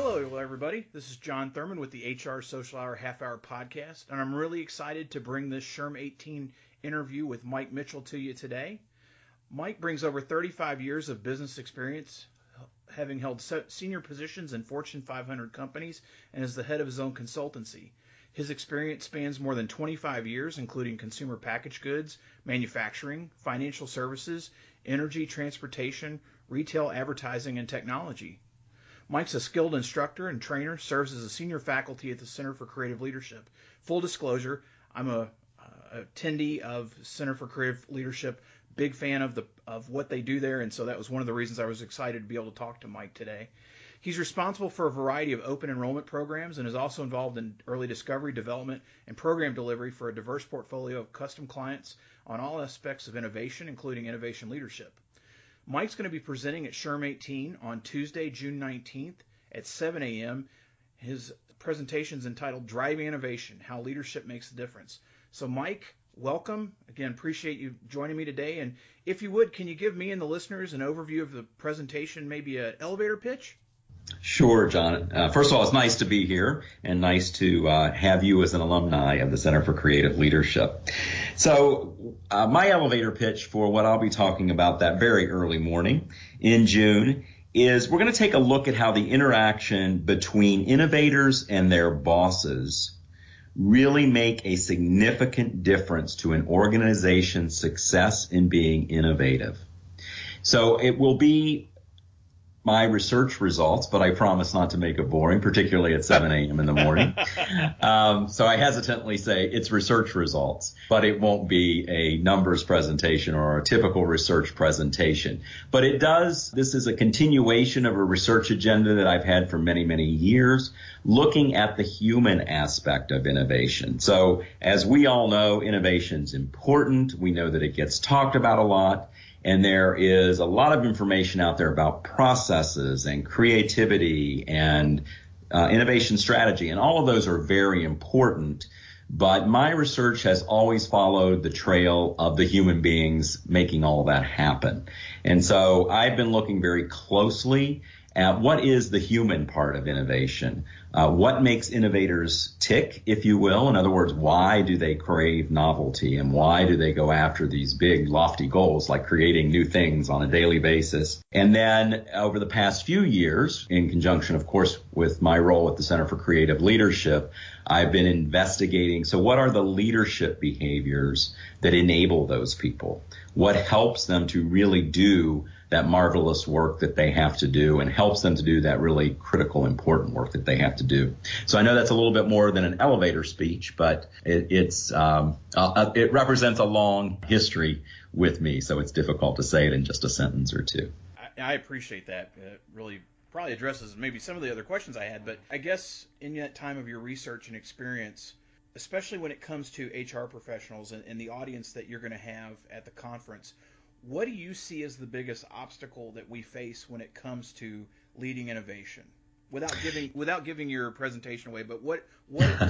Hello, everybody. This is John Thurman with the HR Social Hour Half Hour Podcast, and I'm really excited to bring this SHRM18 interview with Mike Mitchell to you today. Mike brings over 35 years of business experience, having held senior positions in Fortune 500 companies and is the head of his own consultancy. His experience spans more than 25 years, including consumer packaged goods, manufacturing, financial services, energy, transportation, retail, advertising, and technology. Mike's a skilled instructor and trainer, serves as a senior faculty at the Center for Creative Leadership. Full disclosure, I'm a attendee of Center for Creative Leadership, big fan of what they do there, and so that was one of the reasons I was excited to be able to talk to Mike today. He's responsible for a variety of open enrollment programs and is also involved in early discovery, development, and program delivery for a diverse portfolio of custom clients on all aspects of innovation, including innovation leadership. Mike's going to be presenting at SHRM18 on Tuesday, June 19th at 7 a.m. His presentation is entitled Driving Innovation, How Leadership Makes a Difference. So, Mike, welcome. Again, appreciate you joining me today. And if you would, can you give me and the listeners an overview of the presentation, maybe an elevator pitch? Sure, John. First of all, it's nice to be here and nice to have you as an alumni of the Center for Creative Leadership. So my elevator pitch for what I'll be talking about that very early morning in June is we're going to take a look at how the interaction between innovators and their bosses really make a significant difference to an organization's success in being innovative. So it will be my research results, but I promise not to make it boring, particularly at 7 a.m. in the morning. So I hesitantly say it's research results, but it won't be a numbers presentation or a typical research presentation. But this is a continuation of a research agenda that I've had for many, many years, looking at the human aspect of innovation. So as we all know, innovation's important. We know that it gets talked about a lot. And there is a lot of information out there about processes and creativity and innovation strategy. And all of those are very important. But my research has always followed the trail of the human beings making all of that happen. And so I've been looking very closely at what is the human part of innovation. What makes innovators tick, if you will? In other words, why do they crave novelty and why do they go after these big, lofty goals like creating new things on a daily basis? And then over the past few years, in conjunction, of course, with my role at the Center for Creative Leadership, I've been investigating, so what are the leadership behaviors that enable those people? What helps them to really do that marvelous work that they have to do and helps them to do that really critical, important work that they have to do. So I know that's a little bit more than an elevator speech, but it represents a long history with me, so it's difficult to say it in just a sentence or two. I appreciate that. It really probably addresses maybe some of the other questions I had, but I guess in that time of your research and experience, especially when it comes to HR professionals and the audience that you're going to have at the conference, what do you see as the biggest obstacle that we face when it comes to leading innovation? Without giving your presentation away, but what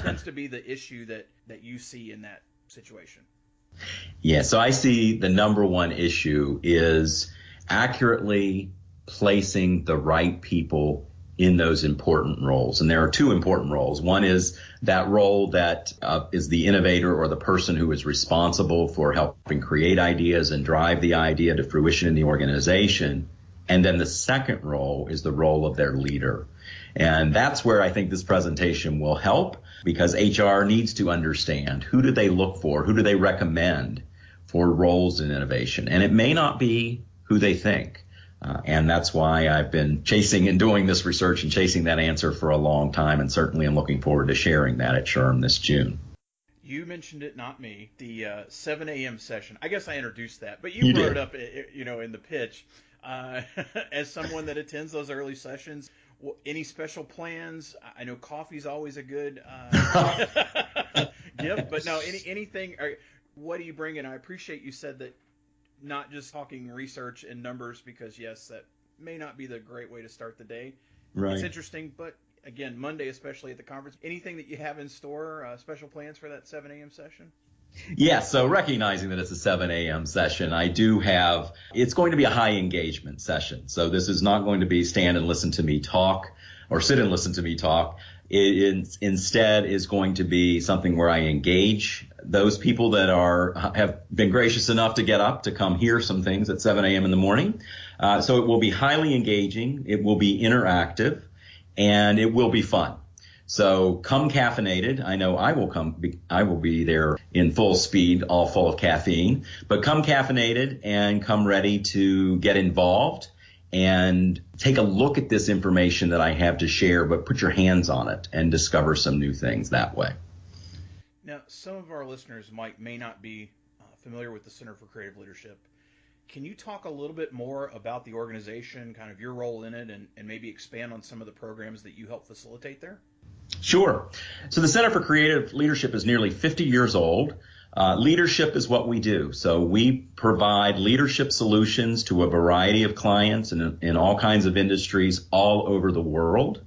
tends to be the issue that you see in that situation? Yeah, so I see the number one issue is accurately placing the right people in those important roles. And there are two important roles. One is that role that is the innovator or the person who is responsible for helping create ideas and drive the idea to fruition in the organization. And then the second role is the role of their leader. And that's where I think this presentation will help, because HR needs to understand who do they look for, who do they recommend for roles in innovation. And it may not be who they think. And that's why I've been chasing and doing this research and chasing that answer for a long time. And certainly I'm looking forward to sharing that at SHRM this June. You mentioned it, not me, the 7 a.m. session. I guess I introduced that, but you brought it up, in the pitch. As someone that attends those early sessions, any special plans? I know coffee's always a good gift, but no, anything. What do you bring in? I appreciate you said that. Not just talking research and numbers, because yes, that may not be the great way to start the day. Right. It's interesting, but again, Monday, especially at the conference, anything that you have in store, special plans for that 7 a.m. session? Yeah, so recognizing that it's a 7 a.m. session, it's going to be a high engagement session. So this is not going to be stand and listen to me talk. or sit and listen to me talk. It instead is going to be something where I engage those people that have been gracious enough to get up to come hear some things at 7 a.m. in the morning. So it will be highly engaging. It will be interactive, and it will be fun. So come caffeinated. I know I will be there in full speed, all full of caffeine, but come caffeinated and come ready to get involved and take a look at this information that I have to share, but put your hands on it and discover some new things that way. Now, some of our listeners may not be familiar with the Center for Creative Leadership. Can you talk a little bit more about the organization, kind of your role in it, and maybe expand on some of the programs that you help facilitate there? Sure. So the Center for Creative Leadership is nearly 50 years old. Leadership is what we do. So we provide leadership solutions to a variety of clients in all kinds of industries all over the world.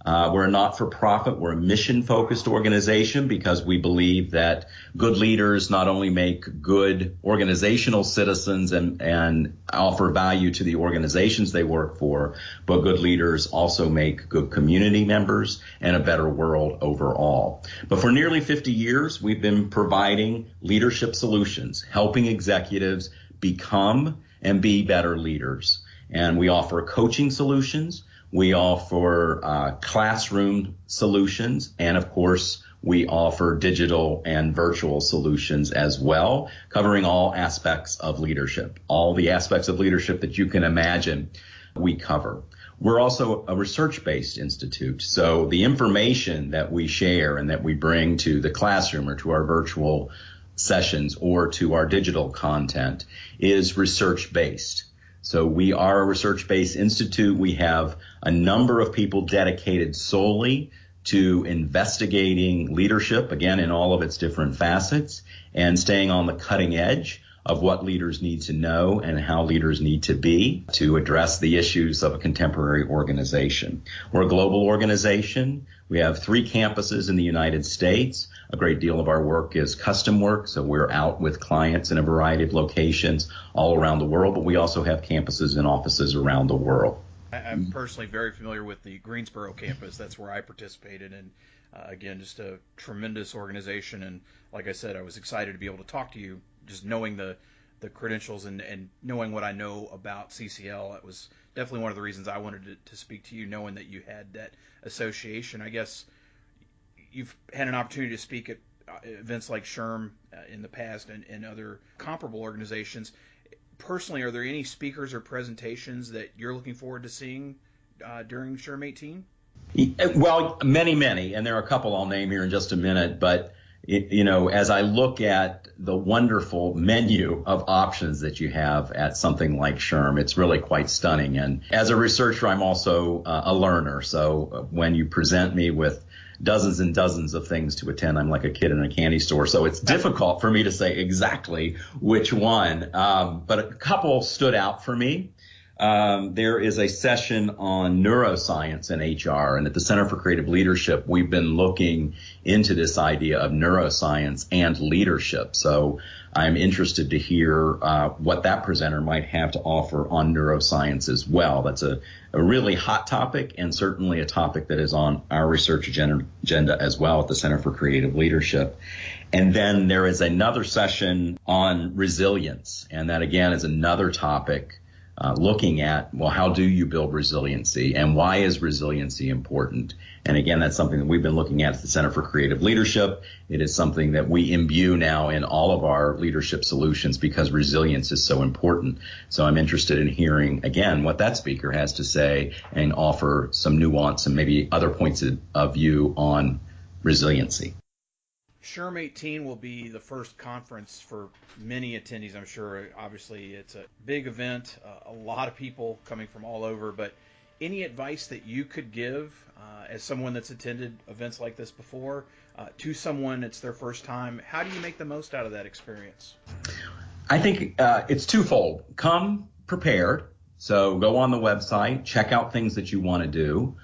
We're a not-for-profit. We're a mission-focused organization because we believe that good leaders not only make good organizational citizens and offer value to the organizations they work for, but good leaders also make good community members and a better world overall. But for nearly 50 years, we've been providing leadership solutions, helping executives become and be better leaders. And we offer coaching solutions. We offer classroom solutions, and of course, we offer digital and virtual solutions as well, covering all aspects of leadership. All the aspects of leadership that you can imagine, we cover. We're also a research-based institute, so the information that we share and that we bring to the classroom or to our virtual sessions or to our digital content is research-based. So we are a research-based institute. We have a number of people dedicated solely to investigating leadership, again, in all of its different facets, and staying on the cutting edge of what leaders need to know and how leaders need to be to address the issues of a contemporary organization. We're a global organization. We have 3 campuses in the United States. A great deal of our work is custom work, so we're out with clients in a variety of locations all around the world, but we also have campuses and offices around the world. I'm personally very familiar with the Greensboro campus. That's where I participated, and again, just a tremendous organization. And like I said, I was excited to be able to talk to you, just knowing the credentials and knowing what I know about CCL. It was definitely one of the reasons I wanted to speak to you, knowing that you had that association. I guess you've had an opportunity to speak at events like SHRM in the past and other comparable organizations. Personally, are there any speakers or presentations that you're looking forward to seeing during SHRM18? Well, many, and there are a couple I'll name here in just a minute, but as I look at the wonderful menu of options that you have at something like SHRM, it's really quite stunning. And as a researcher, I'm also a learner. So when you present me with dozens and dozens of things to attend, I'm like a kid in a candy store. So it's difficult for me to say exactly which one. But a couple stood out for me. There is a session on neuroscience and HR, and at the Center for Creative Leadership, we've been looking into this idea of neuroscience and leadership. So I'm interested to hear what that presenter might have to offer on neuroscience as well. That's a really hot topic, and certainly a topic that is on our research agenda as well at the Center for Creative Leadership. And then there is another session on resilience, and that again is another topic looking at, well, how do you build resiliency and why is resiliency important? And again, that's something that we've been looking at the Center for Creative Leadership. It is something that we imbue now in all of our leadership solutions because resilience is so important. So I'm interested in hearing, again, what that speaker has to say and offer some nuance and maybe other points of view on resiliency. SHRM18 will be the first conference for many attendees, I'm sure. Obviously, it's a big event, a lot of people coming from all over, but any advice that you could give as someone that's attended events like this before to someone it's their first time, how do you make the most out of that experience? I think it's twofold. Come prepared. So go on the website, check out things that you want to do.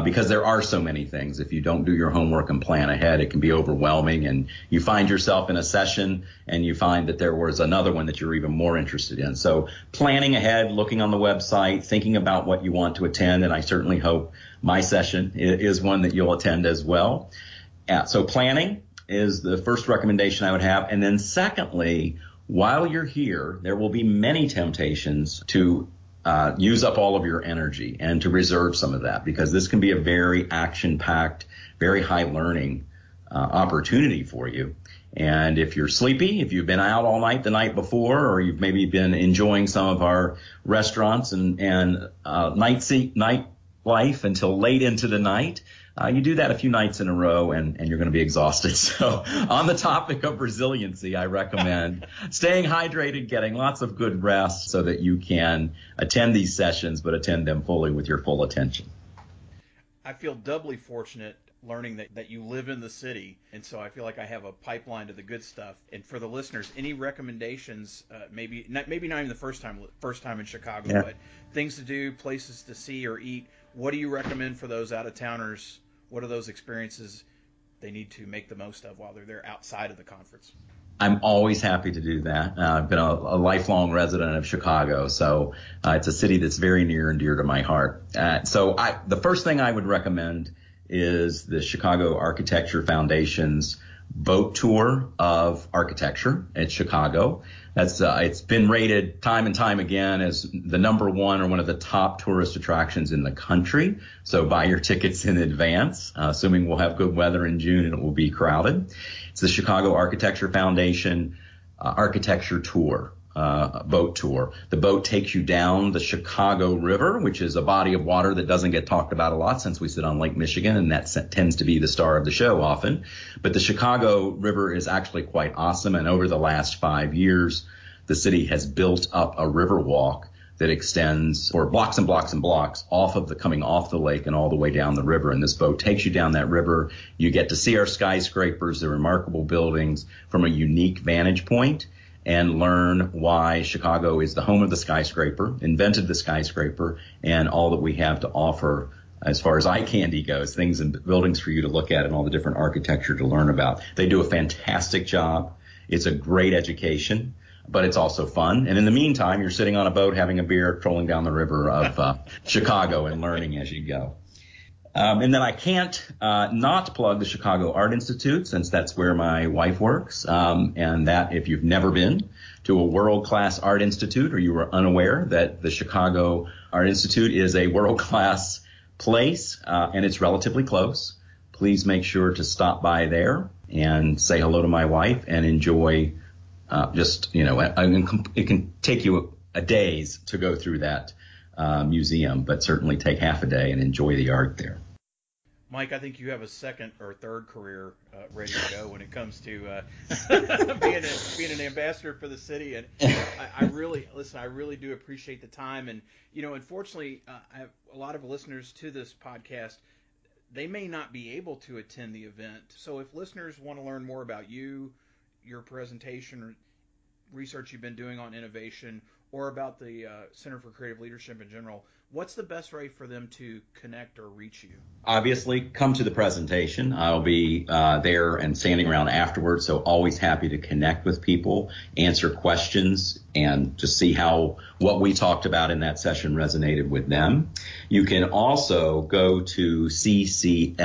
because there are so many things. If you don't do your homework and plan ahead, it can be overwhelming, and you find yourself in a session and you find that there was another one that you're even more interested in. So planning ahead, looking on the website, thinking about what you want to attend, and I certainly hope my session is one that you'll attend as well. So planning is the first recommendation I would have. And then secondly, while you're here, there will be many temptations to use up all of your energy and to reserve some of that, because this can be a very action-packed, very high learning opportunity for you. And if you're sleepy, if you've been out all night the night before, or you've maybe been enjoying some of our restaurants and night life until late into the night, you do that a few nights in a row and you're going to be exhausted. So on the topic of resiliency, I recommend staying hydrated, getting lots of good rest so that you can attend these sessions, but attend them fully with your full attention. I feel doubly fortunate learning that you live in the city, and so I feel like I have a pipeline to the good stuff. And for the listeners, any recommendations, maybe not even the first time in Chicago, but things to do, places to see or eat, what do you recommend for those out-of-towners? What are those experiences they need to make the most of while they're there outside of the conference? I'm always happy to do that. I've been a lifelong resident of Chicago, so it's a city that's very near and dear to my heart. So the first thing I would recommend is the Chicago Architecture Foundation's boat tour of architecture at Chicago. It's been rated time and time again as the number one or one of the top tourist attractions in the country. So buy your tickets in advance, assuming we'll have good weather in June and it will be crowded. It's the Chicago Architecture Foundation architecture tour. Boat tour. The boat takes you down the Chicago River, which is a body of water that doesn't get talked about a lot since we sit on Lake Michigan, and that tends to be the star of the show often. But the Chicago River is actually quite awesome, and over the last 5 years, the city has built up a river walk that extends for blocks and blocks and blocks coming off the lake and all the way down the river. And this boat takes you down that river. You get to see our skyscrapers, the remarkable buildings from a unique vantage point, and learn why Chicago is the home of the skyscraper, invented the skyscraper, and all that we have to offer as far as eye candy goes, things and buildings for you to look at and all the different architecture to learn about. They do a fantastic job. It's a great education, but it's also fun. And in the meantime, you're sitting on a boat having a beer, trolling down the river of Chicago and learning as you go. And then I can't not plug the Chicago Art Institute, since that's where my wife works. And that if you've never been to a world-class art institute, or you were unaware that the Chicago Art Institute is a world-class place and it's relatively close, please make sure to stop by there and say hello to my wife and enjoy it can take you a days to go through that museum, but certainly take half a day and enjoy the art there. Mike, I think you have a second or third career ready to go when it comes to being an ambassador for the city. And I really do appreciate the time. And, unfortunately, I have a lot of listeners to this podcast. They may not be able to attend the event. So if listeners want to learn more about you, your presentation, or research you've been doing on innovation, or about the Center for Creative Leadership in general, what's the best way for them to connect or reach you? Obviously, come to the presentation. I'll be there and standing around afterwards, so always happy to connect with people, answer questions, and just see how what we talked about in that session resonated with them. You can also go to ccl.org,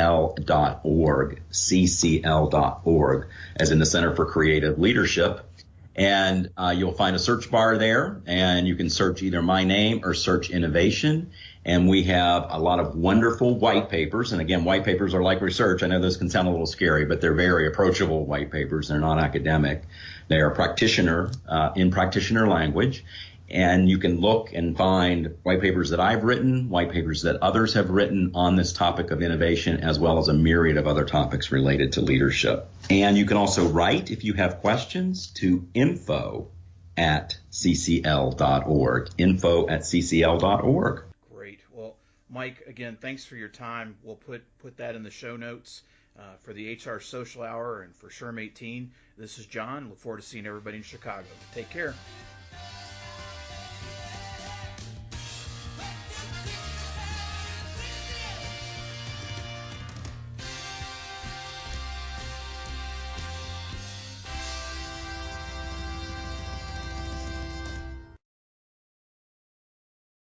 as in the Center for Creative Leadership, and you'll find a search bar there, and you can search either my name or search innovation. And we have a lot of wonderful white papers. And again, white papers are like research. I know those can sound a little scary, but they're very approachable white papers. They're not academic. They are in practitioner language. And you can look and find white papers that I've written, white papers that others have written on this topic of innovation, as well as a myriad of other topics related to leadership. And you can also write, if you have questions, to info@ccl.org, info@ccl.org. Great. Well, Mike, again, thanks for your time. We'll put that in the show notes for the HR Social Hour and for SHRM18. This is John. Look forward to seeing everybody in Chicago. Take care.